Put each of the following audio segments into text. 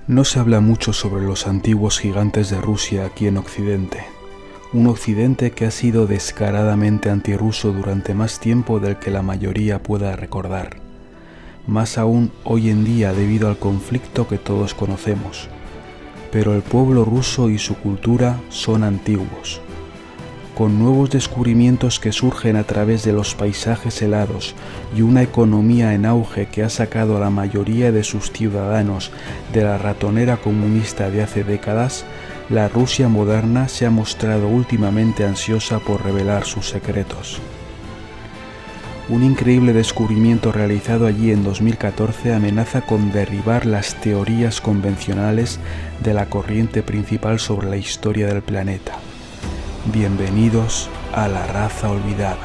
No se habla mucho sobre los antiguos gigantes de Rusia aquí en Occidente, un Occidente que ha sido descaradamente antirruso durante más tiempo del que la mayoría pueda recordar, más aún hoy en día debido al conflicto que todos conocemos. Pero el pueblo ruso y su cultura son antiguos, con nuevos descubrimientos que surgen a través de los paisajes helados y una economía en auge que ha sacado a la mayoría de sus ciudadanos de la ratonera comunista de hace décadas. La Rusia moderna se ha mostrado últimamente ansiosa por revelar sus secretos. Un increíble descubrimiento realizado allí en 2014 amenaza con derribar las teorías convencionales de la corriente principal sobre la historia del planeta. Bienvenidos a la raza olvidada.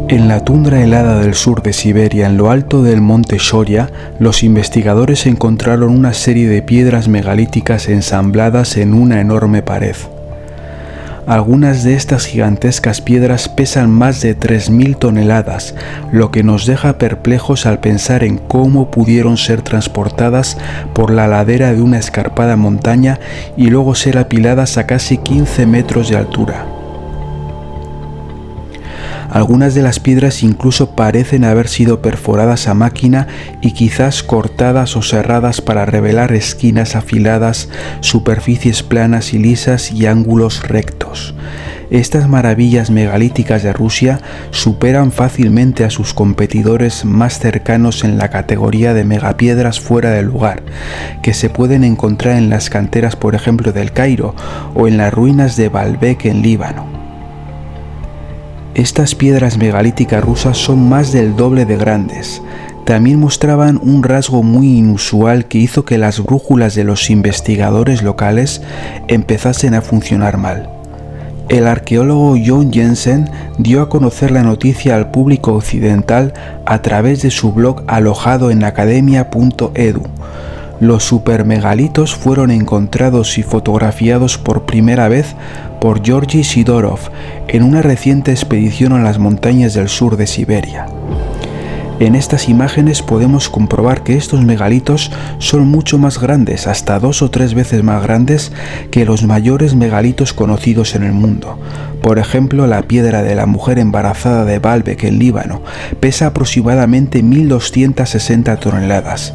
En la tundra helada del sur de Siberia, en lo alto del monte Shoria, los investigadores encontraron una serie de piedras megalíticas ensambladas en una enorme pared. Algunas de estas gigantescas piedras pesan más de 3.000 toneladas, lo que nos deja perplejos al pensar en cómo pudieron ser transportadas por la ladera de una escarpada montaña y luego ser apiladas a casi 15 metros de altura. Algunas de las piedras incluso parecen haber sido perforadas a máquina y quizás cortadas o serradas para revelar esquinas afiladas, superficies planas y lisas y ángulos rectos. Estas maravillas megalíticas de Rusia superan fácilmente a sus competidores más cercanos en la categoría de megapiedras fuera de lugar, que se pueden encontrar en las canteras, por ejemplo, del Cairo o en las ruinas de Baalbek en Líbano. Estas piedras megalíticas rusas son más del doble de grandes. También mostraban un rasgo muy inusual que hizo que las brújulas de los investigadores locales empezasen a funcionar mal. El arqueólogo John Jensen dio a conocer la noticia al público occidental a través de su blog alojado en academia.edu. Los supermegalitos fueron encontrados y fotografiados por primera vez por Georgy Sidorov en una reciente expedición a las montañas del sur de Siberia. En estas imágenes podemos comprobar que estos megalitos son mucho más grandes, hasta 2 o 3 veces más grandes que los mayores megalitos conocidos en el mundo. Por ejemplo, la piedra de la mujer embarazada de Baalbek en Líbano pesa aproximadamente 1.260 toneladas.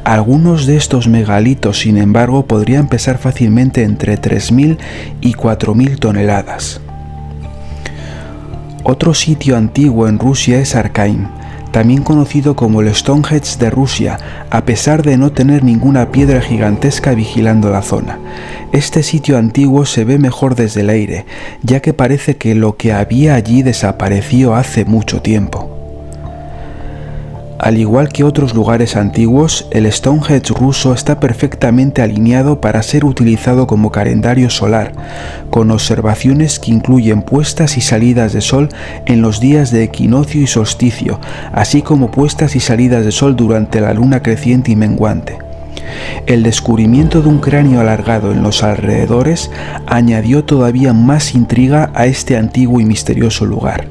Algunos de estos megalitos, sin embargo, podrían pesar fácilmente entre 3.000 y 4.000 toneladas. Otro sitio antiguo en Rusia es Arkaim, también conocido como el Stonehenge de Rusia, a pesar de no tener ninguna piedra gigantesca vigilando la zona. Este sitio antiguo se ve mejor desde el aire, ya que parece que lo que había allí desapareció hace mucho tiempo. Al igual que otros lugares antiguos, el Stonehenge ruso está perfectamente alineado para ser utilizado como calendario solar, con observaciones que incluyen puestas y salidas de sol en los días de equinoccio y solsticio, así como puestas y salidas de sol durante la luna creciente y menguante. El descubrimiento de un cráneo alargado en los alrededores añadió todavía más intriga a este antiguo y misterioso lugar.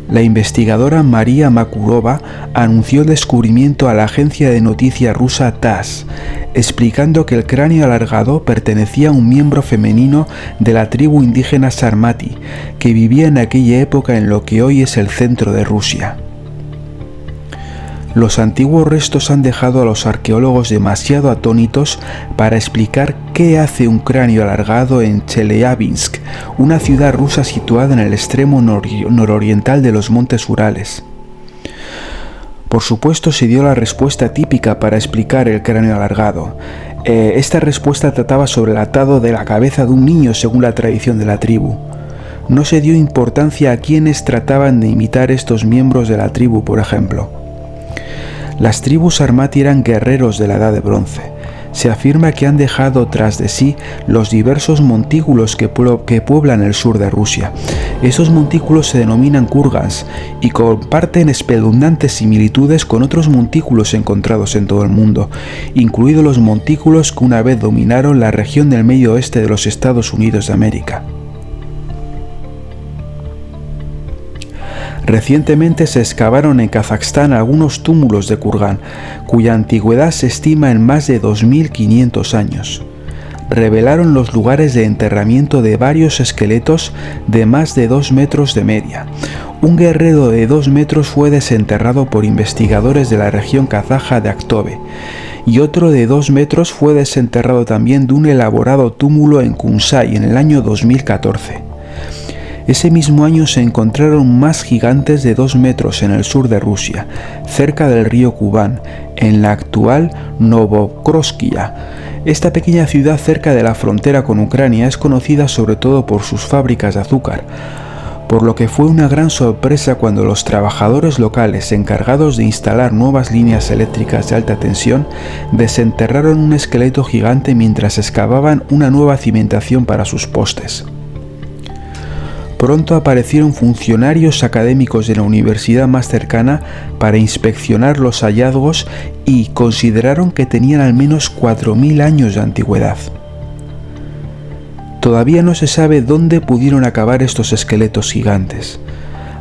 La investigadora María Makurova anunció el descubrimiento a la agencia de noticias rusa TASS, explicando que el cráneo alargado pertenecía a un miembro femenino de la tribu indígena Sarmati, que vivía en aquella época en lo que hoy es el centro de Rusia. Los antiguos restos han dejado a los arqueólogos demasiado atónitos para explicar qué hace un cráneo alargado en Chelyabinsk, una ciudad rusa situada en el extremo nororiental de los montes Urales. Por supuesto, se dio la respuesta típica para explicar el cráneo alargado. Esta respuesta trataba sobre el atado de la cabeza de un niño según la tradición de la tribu. No se dio importancia a quienes trataban de imitar estos miembros de la tribu, por ejemplo. Las tribus Sarmati eran guerreros de la Edad de Bronce. Se afirma que han dejado tras de sí los diversos montículos que pueblan el sur de Rusia. Esos montículos se denominan kurgans y comparten espeluznantes similitudes con otros montículos encontrados en todo el mundo, incluidos los montículos que una vez dominaron la región del medio oeste de los Estados Unidos de América. Recientemente se excavaron en Kazajstán algunos túmulos de kurgán, cuya antigüedad se estima en más de 2500 años. Revelaron los lugares de enterramiento de varios esqueletos de más de 2 metros de media. Un guerrero de 2 metros fue desenterrado por investigadores de la región kazaja de Aktobe, y otro de 2 metros fue desenterrado también de un elaborado túmulo en Kunsai en el año 2014. Ese mismo año se encontraron más gigantes de 2 metros en el sur de Rusia, cerca del río Kubán, en la actual Novokrosskia. Esta pequeña ciudad cerca de la frontera con Ucrania es conocida sobre todo por sus fábricas de azúcar, por lo que fue una gran sorpresa cuando los trabajadores locales encargados de instalar nuevas líneas eléctricas de alta tensión desenterraron un esqueleto gigante mientras excavaban una nueva cimentación para sus postes. Pronto aparecieron funcionarios académicos de la universidad más cercana para inspeccionar los hallazgos y consideraron que tenían al menos 4000 años de antigüedad. Todavía no se sabe dónde pudieron acabar estos esqueletos gigantes.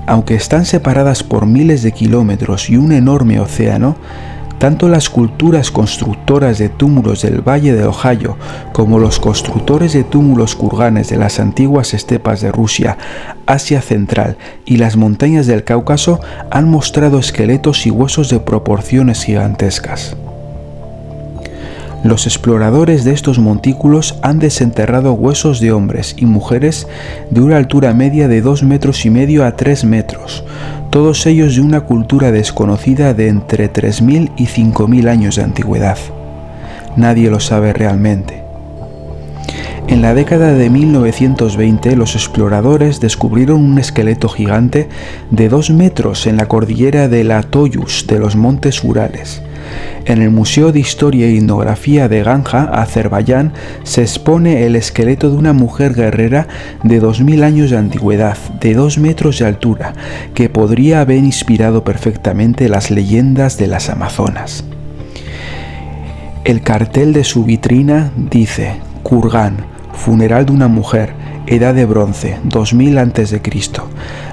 Aunque están separadas por miles de kilómetros y un enorme océano, tanto las culturas constructoras de túmulos del Valle de Ohio como los constructores de túmulos kurganes de las antiguas estepas de Rusia, Asia Central y las montañas del Cáucaso han mostrado esqueletos y huesos de proporciones gigantescas. Los exploradores de estos montículos han desenterrado huesos de hombres y mujeres de una altura media de 2,5 metros a 3 metros, todos ellos de una cultura desconocida de entre 3000 y 5000 años de antigüedad. Nadie lo sabe realmente. En la década de 1920, los exploradores descubrieron un esqueleto gigante de 2 metros en la cordillera de la Toyus de los montes Urales. En el Museo de Historia y Etnografía de Ganja, Azerbaiyán, se expone el esqueleto de una mujer guerrera de 2000 años de antigüedad, de 2 metros de altura, que podría haber inspirado perfectamente las leyendas de las Amazonas. El cartel de su vitrina dice: Kurgán, funeral de una mujer, edad de bronce, 2000 a.C.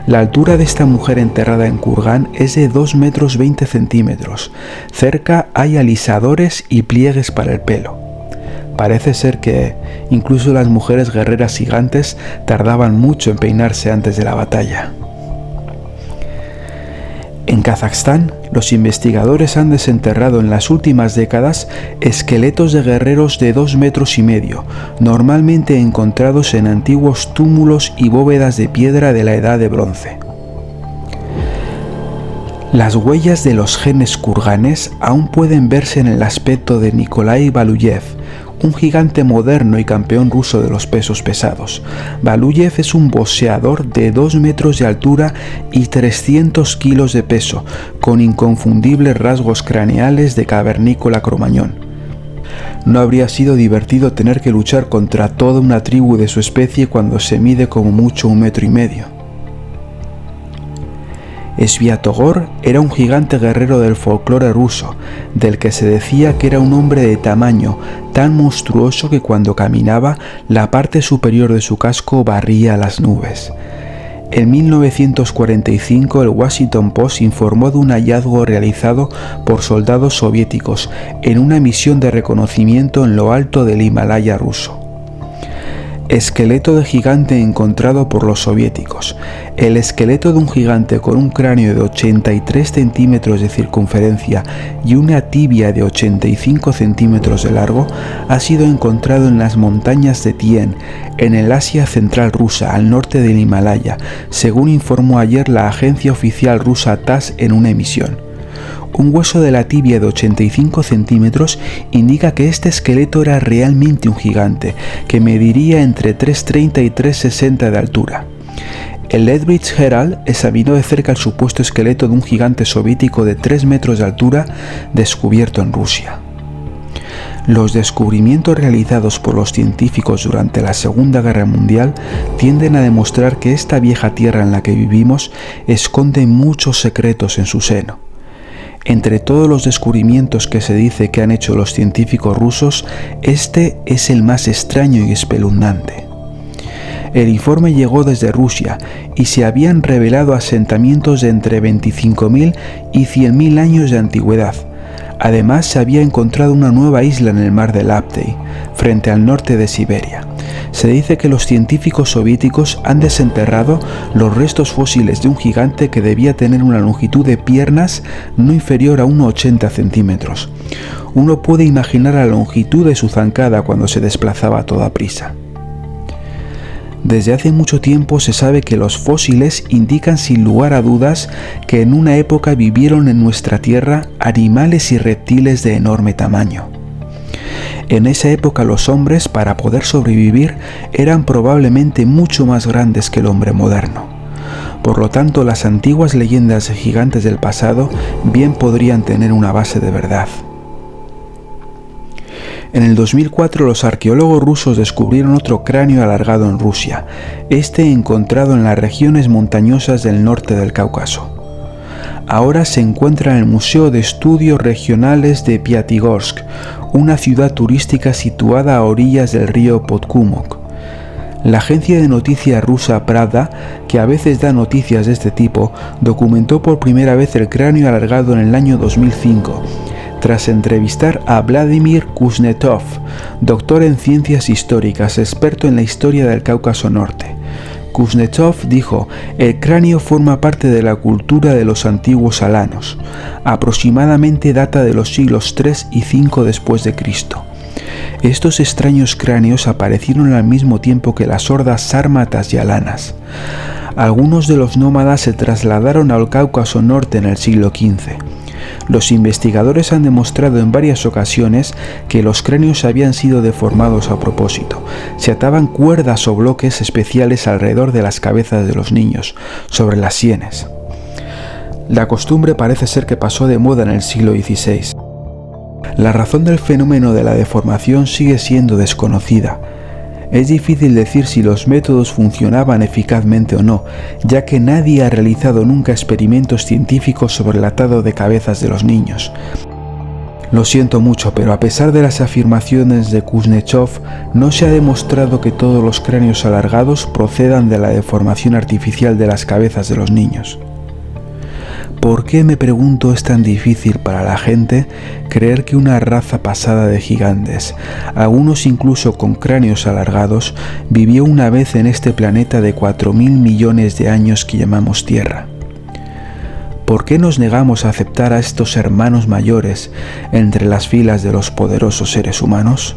La altura de esta mujer enterrada en Kurgán es de 2,20 metros. Cerca hay alisadores y pliegues para el pelo. Parece ser que incluso las mujeres guerreras gigantes tardaban mucho en peinarse antes de la batalla. En Kazajstán, los investigadores han desenterrado en las últimas décadas esqueletos de guerreros de 2,5 metros, normalmente encontrados en antiguos túmulos y bóvedas de piedra de la Edad de Bronce. Las huellas de los genes kurganes aún pueden verse en el aspecto de Nikolai Valuyev, un gigante moderno y campeón ruso de los pesos pesados. Valuyev es un boxeador de 2 metros de altura y 300 kilos de peso, con inconfundibles rasgos craneales de cavernícola cromañón. No habría sido divertido tener que luchar contra toda una tribu de su especie cuando se mide como mucho 1,5 metros. Sviatogor era un gigante guerrero del folclore ruso, del que se decía que era un hombre de tamaño tan monstruoso que cuando caminaba la parte superior de su casco barría las nubes. En 1945 el Washington Post informó de un hallazgo realizado por soldados soviéticos en una misión de reconocimiento en lo alto del Himalaya ruso. Esqueleto de gigante encontrado por los soviéticos. El esqueleto de un gigante con un cráneo de 83 centímetros de circunferencia y una tibia de 85 centímetros de largo ha sido encontrado en las montañas de Tien, en el Asia Central rusa, al norte del Himalaya, según informó ayer la agencia oficial rusa TASS en una emisión. Un hueso de la tibia de 85 centímetros indica que este esqueleto era realmente un gigante, que mediría entre 3,30 y 3,60 de altura. El Lethbridge Herald examinó de cerca el supuesto esqueleto de un gigante soviético de 3 metros de altura descubierto en Rusia. Los descubrimientos realizados por los científicos durante la Segunda Guerra Mundial tienden a demostrar que esta vieja tierra en la que vivimos esconde muchos secretos en su seno. Entre todos los descubrimientos que se dice que han hecho los científicos rusos, este es el más extraño y espeluznante. El informe llegó desde Rusia y se habían revelado asentamientos de entre 25.000 y 100.000 años de antigüedad. Además, se había encontrado una nueva isla en el mar de Laptey, frente al norte de Siberia. Se dice que los científicos soviéticos han desenterrado los restos fósiles de un gigante que debía tener una longitud de piernas no inferior a unos 80 centímetros. Uno puede imaginar la longitud de su zancada cuando se desplazaba a toda prisa. Desde hace mucho tiempo se sabe que los fósiles indican sin lugar a dudas que en una época vivieron en nuestra Tierra animales y reptiles de enorme tamaño. En esa época los hombres, para poder sobrevivir, eran probablemente mucho más grandes que el hombre moderno. Por lo tanto, las antiguas leyendas de gigantes del pasado bien podrían tener una base de verdad. En el 2004 los arqueólogos rusos descubrieron otro cráneo alargado en Rusia, este encontrado en las regiones montañosas del norte del Cáucaso. Ahora se encuentra en el Museo de Estudios Regionales de Piatigorsk, una ciudad turística situada a orillas del río Podkumok. La agencia de noticias rusa Pravda, que a veces da noticias de este tipo, documentó por primera vez el cráneo alargado en el año 2005, tras entrevistar a Vladimir Kuznetsov, doctor en ciencias históricas, experto en la historia del Cáucaso Norte. Kuznetsov dijo: el cráneo forma parte de la cultura de los antiguos alanos. Aproximadamente data de los siglos III y V después de Cristo. Estos extraños cráneos aparecieron al mismo tiempo que las hordas sármatas y alanas. Algunos de los nómadas se trasladaron al Cáucaso Norte en el siglo XV. Los investigadores han demostrado en varias ocasiones que los cráneos habían sido deformados a propósito. Se ataban cuerdas o bloques especiales alrededor de las cabezas de los niños, sobre las sienes. La costumbre parece ser que pasó de moda en el siglo XVI. La razón del fenómeno de la deformación sigue siendo desconocida. Es difícil decir si los métodos funcionaban eficazmente o no, ya que nadie ha realizado nunca experimentos científicos sobre el atado de cabezas de los niños. Lo siento mucho, pero a pesar de las afirmaciones de Kuznetsov, no se ha demostrado que todos los cráneos alargados procedan de la deformación artificial de las cabezas de los niños. ¿Por qué, me pregunto, es tan difícil para la gente creer que una raza pasada de gigantes, algunos incluso con cráneos alargados, vivió una vez en este planeta de 4.000 millones de años que llamamos Tierra? ¿Por qué nos negamos a aceptar a estos hermanos mayores entre las filas de los poderosos seres humanos?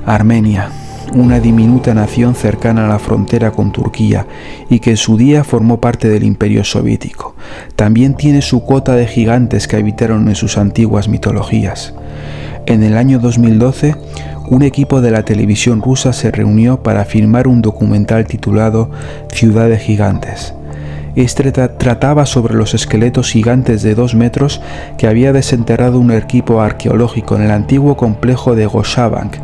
Armenia, una diminuta nación cercana a la frontera con Turquía y que en su día formó parte del Imperio Soviético. También tiene su cuota de gigantes que habitaron en sus antiguas mitologías. En el año 2012, un equipo de la televisión rusa se reunió para filmar un documental titulado Ciudad de Gigantes. Este trataba sobre los esqueletos gigantes de 2 metros que había desenterrado un equipo arqueológico en el antiguo complejo de Goshabank.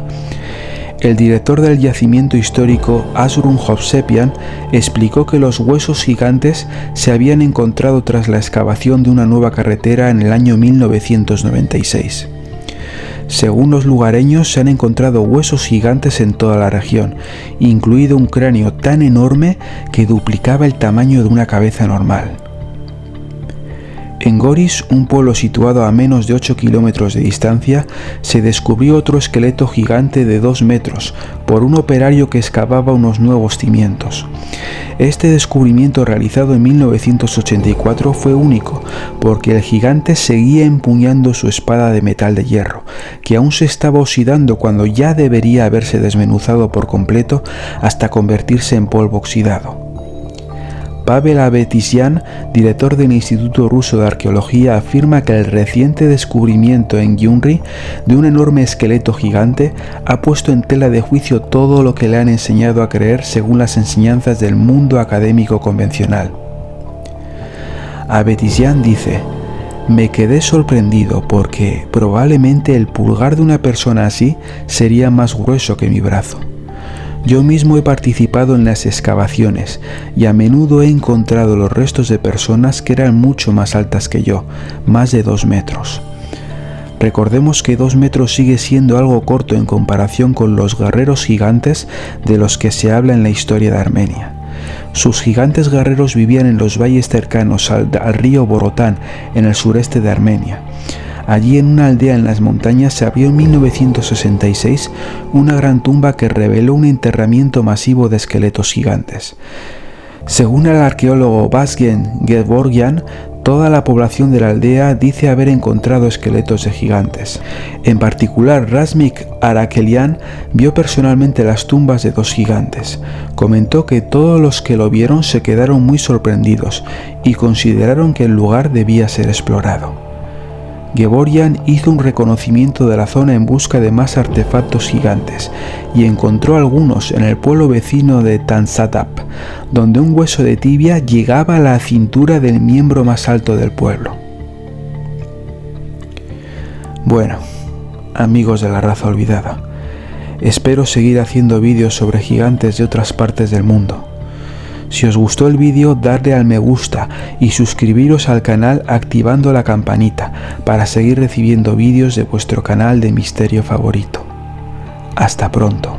El director del yacimiento histórico, Asrun Hovsepian, explicó que los huesos gigantes se habían encontrado tras la excavación de una nueva carretera en el año 1996. Según los lugareños, se han encontrado huesos gigantes en toda la región, incluido un cráneo tan enorme que duplicaba el tamaño de una cabeza normal. En Goris, un pueblo situado a menos de 8 kilómetros de distancia, se descubrió otro esqueleto gigante de 2 metros por un operario que excavaba unos nuevos cimientos. Este descubrimiento, realizado en 1984, fue único porque el gigante seguía empuñando su espada de metal de hierro, que aún se estaba oxidando cuando ya debería haberse desmenuzado por completo hasta convertirse en polvo oxidado. Pavel Avetisian, director del Instituto Ruso de Arqueología, afirma que el reciente descubrimiento en Gyumri de un enorme esqueleto gigante ha puesto en tela de juicio todo lo que le han enseñado a creer según las enseñanzas del mundo académico convencional. Avetisian dice: Me quedé sorprendido porque probablemente el pulgar de una persona así sería más grueso que mi brazo. Yo mismo he participado en las excavaciones y a menudo he encontrado los restos de personas que eran mucho más altas que yo, más de 2 metros. Recordemos que 2 metros sigue siendo algo corto en comparación con los guerreros gigantes de los que se habla en la historia de Armenia. Sus gigantes guerreros vivían en los valles cercanos al río Borotán, en el sureste de Armenia. Allí en una aldea en las montañas se abrió en 1966 una gran tumba que reveló un enterramiento masivo de esqueletos gigantes. Según el arqueólogo Vazgen Gevorgyan, toda la población de la aldea dice haber encontrado esqueletos de gigantes. En particular, Razmik Arakelian vio personalmente las tumbas de 2 gigantes. Comentó que todos los que lo vieron se quedaron muy sorprendidos y consideraron que el lugar debía ser explorado. Gevorgyan hizo un reconocimiento de la zona en busca de más artefactos gigantes y encontró algunos en el pueblo vecino de Tansatap, donde un hueso de tibia llegaba a la cintura del miembro más alto del pueblo. Bueno, amigos de la raza olvidada, espero seguir haciendo vídeos sobre gigantes de otras partes del mundo. Si os gustó el vídeo, darle al me gusta y suscribiros al canal activando la campanita para seguir recibiendo vídeos de vuestro canal de misterio favorito. Hasta pronto.